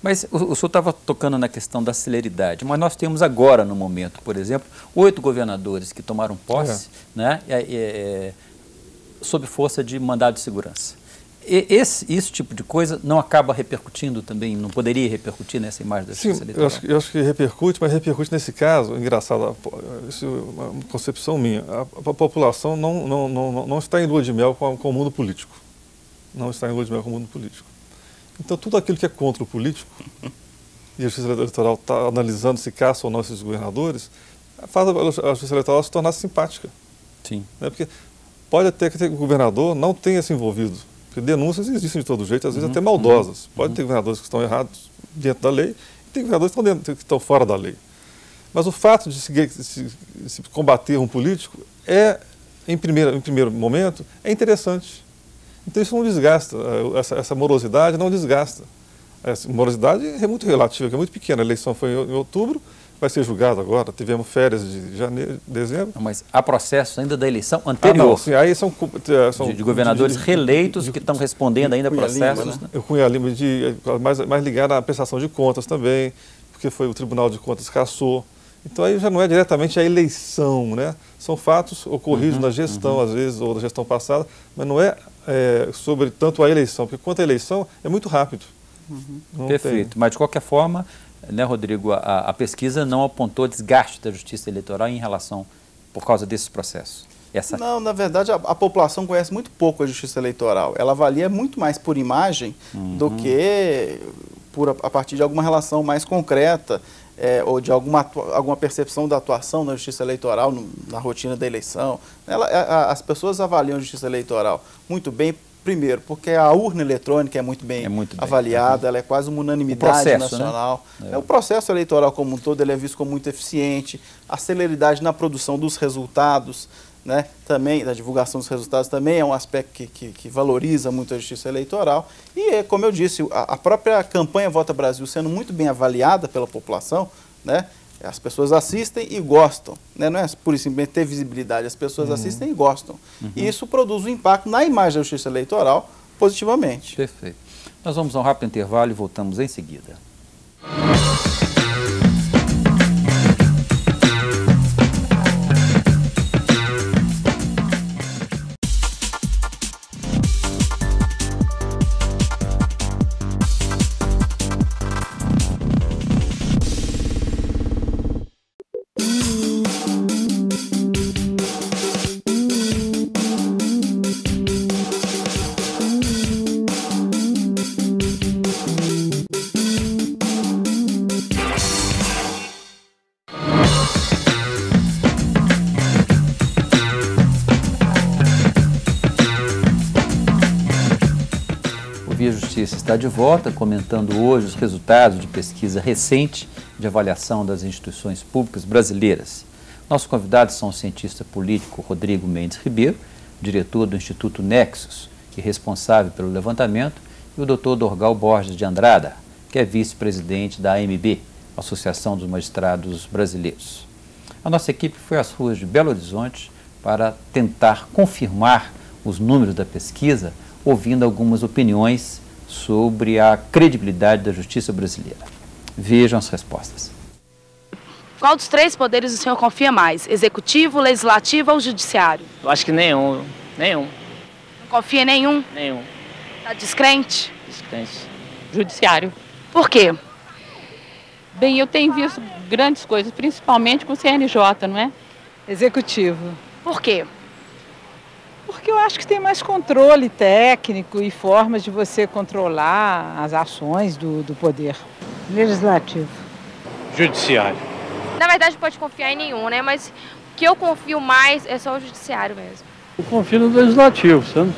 Mas o senhor estava tocando na questão da celeridade, mas nós temos agora, no momento, por exemplo, 8 governadores que tomaram posse, né, sob força de mandado de segurança. Esse tipo de coisa não acaba repercutindo também, não poderia repercutir nessa imagem da justiça eleitoral? Eu acho que repercute, mas repercute nesse caso, engraçado, isso é uma concepção minha, a população não está em lua de mel com o mundo político. Não está em lua de mel com o mundo político. Então, tudo aquilo que é contra o político, e a justiça eleitoral está analisando se caça ou não esses governadores, faz a justiça eleitoral se tornar simpática. Sim. Né? Porque pode até que o governador não tenha se envolvido. Porque denúncias existem de todo jeito, às vezes até maldosas. Pode ter governadores que estão errados dentro da lei e tem governadores que estão fora da lei. Mas o fato de se combater um político em primeiro momento, é interessante. Então isso não desgasta, essa morosidade não desgasta. Essa morosidade é muito relativa, que é muito pequena. A eleição foi em outubro, vai ser julgado agora, tivemos férias de janeiro, dezembro. Mas há processos ainda da eleição anterior. Não, sim, aí são de governadores reeleitos que estão respondendo ainda a processos. Lima, né? O Cunha Lima, mais ligado à prestação de contas também, porque foi o Tribunal de Contas cassou. Então aí já não é diretamente a eleição, né? São fatos ocorridos na gestão, às vezes, ou na gestão passada, mas não é sobre tanto a eleição, porque quanto à eleição é muito rápido. Perfeito, mas de qualquer forma, né, Rodrigo, a pesquisa não apontou desgaste da justiça eleitoral em relação, por causa desses processos. Não, na verdade, a população conhece muito pouco a justiça eleitoral. Ela avalia muito mais por imagem do que a partir de alguma relação mais concreta ou de alguma percepção da atuação da justiça eleitoral na rotina da eleição. As pessoas avaliam a justiça eleitoral muito bem. Primeiro, porque a urna eletrônica é muito bem avaliada, ela é quase uma unanimidade nacional. Né? O processo eleitoral como um todo ele é visto como muito eficiente, a celeridade na produção dos resultados, né? Também, da divulgação dos resultados também é um aspecto que valoriza muito a justiça eleitoral. E, como eu disse, a própria campanha Vota Brasil sendo muito bem avaliada pela população, né? As pessoas assistem e gostam, né? Não é por isso simplesmente ter visibilidade, as pessoas assistem e gostam. E isso produz um impacto na imagem da justiça eleitoral positivamente. Perfeito. Nós vamos a um rápido intervalo e voltamos em seguida. Via Justiça está de volta, comentando hoje os resultados de pesquisa recente de avaliação das instituições públicas brasileiras. Nossos convidados são o cientista político Rodrigo Mendes Ribeiro, diretor do Instituto Nexus, que é responsável pelo levantamento, e o Dr. Dorgal Borges de Andrada, que é vice-presidente da AMB, Associação dos Magistrados Brasileiros. A nossa equipe foi às ruas de Belo Horizonte para tentar confirmar os números da pesquisa, ouvindo algumas opiniões sobre a credibilidade da justiça brasileira. Vejam as respostas. Qual dos 3 poderes o senhor confia mais? Executivo, legislativo ou judiciário? Eu acho que nenhum. Não confia em nenhum? Nenhum. Está descrente? Descrente. Judiciário. Por quê? Bem, eu tenho visto grandes coisas, principalmente com o CNJ, não é? Executivo. Por quê? Porque eu acho que tem mais controle técnico e formas de você controlar as ações do poder. Legislativo. Judiciário. Na verdade, pode confiar em nenhum, né? Mas o que eu confio mais é só o judiciário mesmo. Eu confio no legislativo, sabe?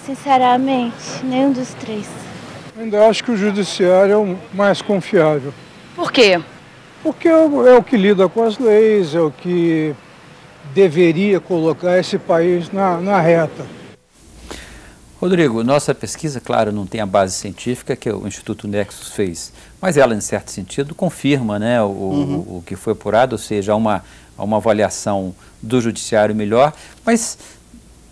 Sinceramente, nenhum dos 3. Ainda acho que o judiciário é o mais confiável. Por quê? Porque é o que lida com as leis, é o que deveria colocar esse país na reta. Rodrigo, nossa pesquisa, claro, não tem a base científica que o Instituto Nexus fez, mas ela, em certo sentido, confirma, né, o que foi apurado, ou seja, há uma avaliação do judiciário melhor, mas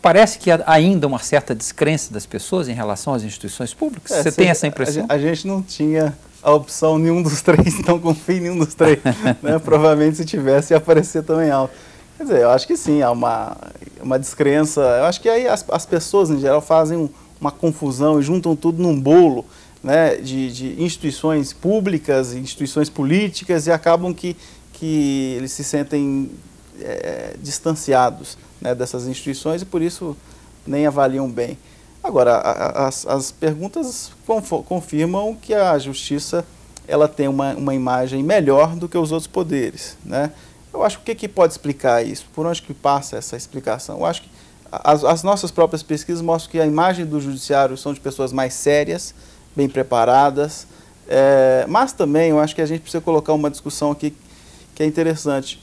parece que há ainda uma certa descrença das pessoas em relação às instituições públicas. Você tem essa impressão? A gente não tinha a opção nenhum dos três, não confio em nenhum dos três. Né? Provavelmente se tivesse ia aparecer também alto. Quer dizer, eu acho que sim, há uma descrença. Eu acho que aí as pessoas, em geral, fazem uma confusão e juntam tudo num bolo, né, de instituições públicas, instituições políticas, e acabam que eles se sentem distanciados, né, dessas instituições e por isso nem avaliam bem. Agora, as perguntas confirmam que a justiça ela tem uma imagem melhor do que os outros poderes, né? Eu acho que o que pode explicar isso? Por onde que passa essa explicação? Eu acho que as nossas próprias pesquisas mostram que a imagem do judiciário são de pessoas mais sérias, bem preparadas, mas também eu acho que a gente precisa colocar uma discussão aqui que é interessante.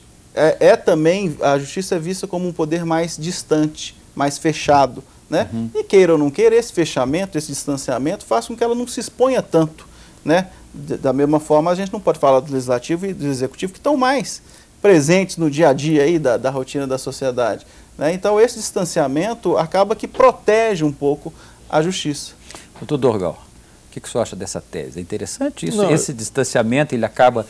Também a justiça é vista como um poder mais distante, mais fechado, né? Uhum. E queira ou não queira, esse fechamento, esse distanciamento faz com que ela não se exponha tanto, né? Da mesma forma, a gente não pode falar do legislativo e do executivo, que estão mais presentes no dia a dia aí da rotina da sociedade, né? Então, esse distanciamento acaba que protege um pouco a justiça. Doutor Dorgal, o que o senhor acha dessa tese? É interessante isso? Não, esse distanciamento, ele acaba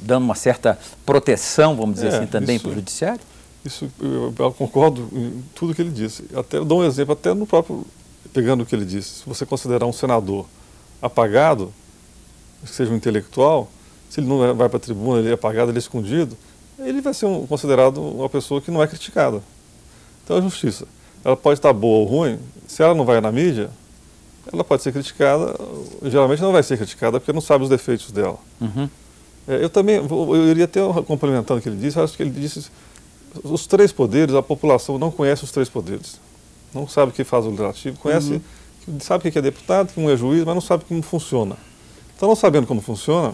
dando uma certa proteção, vamos dizer assim, também para o judiciário? Isso, eu concordo em tudo que ele disse. Até eu dou um exemplo, até no próprio, pegando o que ele disse, se você considerar um senador apagado, que seja um intelectual, se ele não vai para a tribuna, ele é apagado, ele é escondido, ele vai ser considerado uma pessoa que não é criticada. Então a justiça, ela pode estar boa ou ruim, se ela não vai na mídia, ela pode ser criticada, geralmente não vai ser criticada porque não sabe os defeitos dela. Uhum. Eu iria até complementando o que ele disse, acho que ele disse, os três poderes, a população não conhece os três poderes. Não sabe o que faz o legislativo, conhece, sabe o que é deputado, que um é juiz, mas não sabe como funciona. Então, não sabendo como funciona,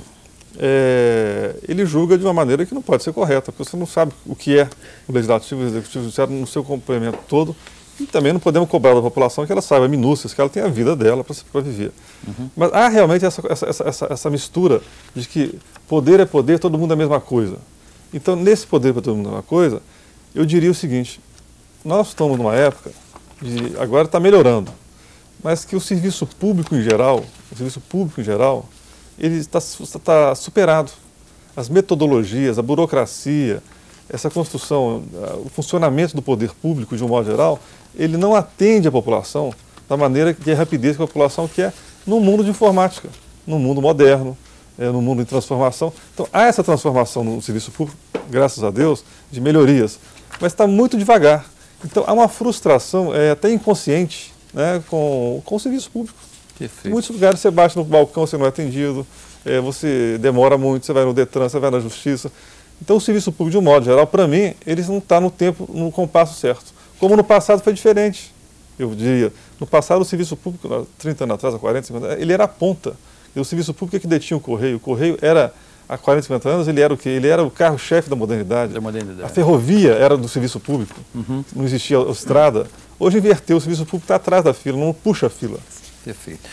ele julga de uma maneira que não pode ser correta, porque você não sabe o que é o legislativo, o executivo, o judiciário no seu complemento todo. E também não podemos cobrar da população que ela saiba minúcias, que ela tenha a vida dela para viver. Uhum. Mas há realmente essa mistura de que poder é poder, todo mundo é a mesma coisa. Então, nesse poder para todo mundo é a mesma coisa, eu diria o seguinte, nós estamos numa época, agora está melhorando, mas que o serviço público em geral, ele está superado. As metodologias, a burocracia, essa construção, o funcionamento do poder público de um modo geral, ele não atende a população da maneira que é a rapidez que a população quer num mundo de informática, num mundo moderno, num mundo de transformação. Então, há essa transformação no serviço público, graças a Deus, de melhorias, mas está muito devagar. Então, há uma frustração, até inconsciente, né, com o serviço público. Perfeito. Em muitos lugares você bate no balcão, você não é atendido, você demora muito, você vai no Detran, você vai na Justiça. Então, o serviço público, de um modo geral, para mim, ele não está no tempo, no compasso certo. Como no passado foi diferente, eu diria. No passado, o serviço público, 30 anos atrás, há 40, 50 anos, ele era a ponta. E o serviço público é que detinha o Correio. O Correio era, há 40, 50 anos, ele era o quê? Ele era o carro-chefe da modernidade. A ferrovia era do serviço público. Uhum. Não existia a estrada. Hoje inverteu, o serviço público está atrás da fila, não puxa a fila. Perfeito.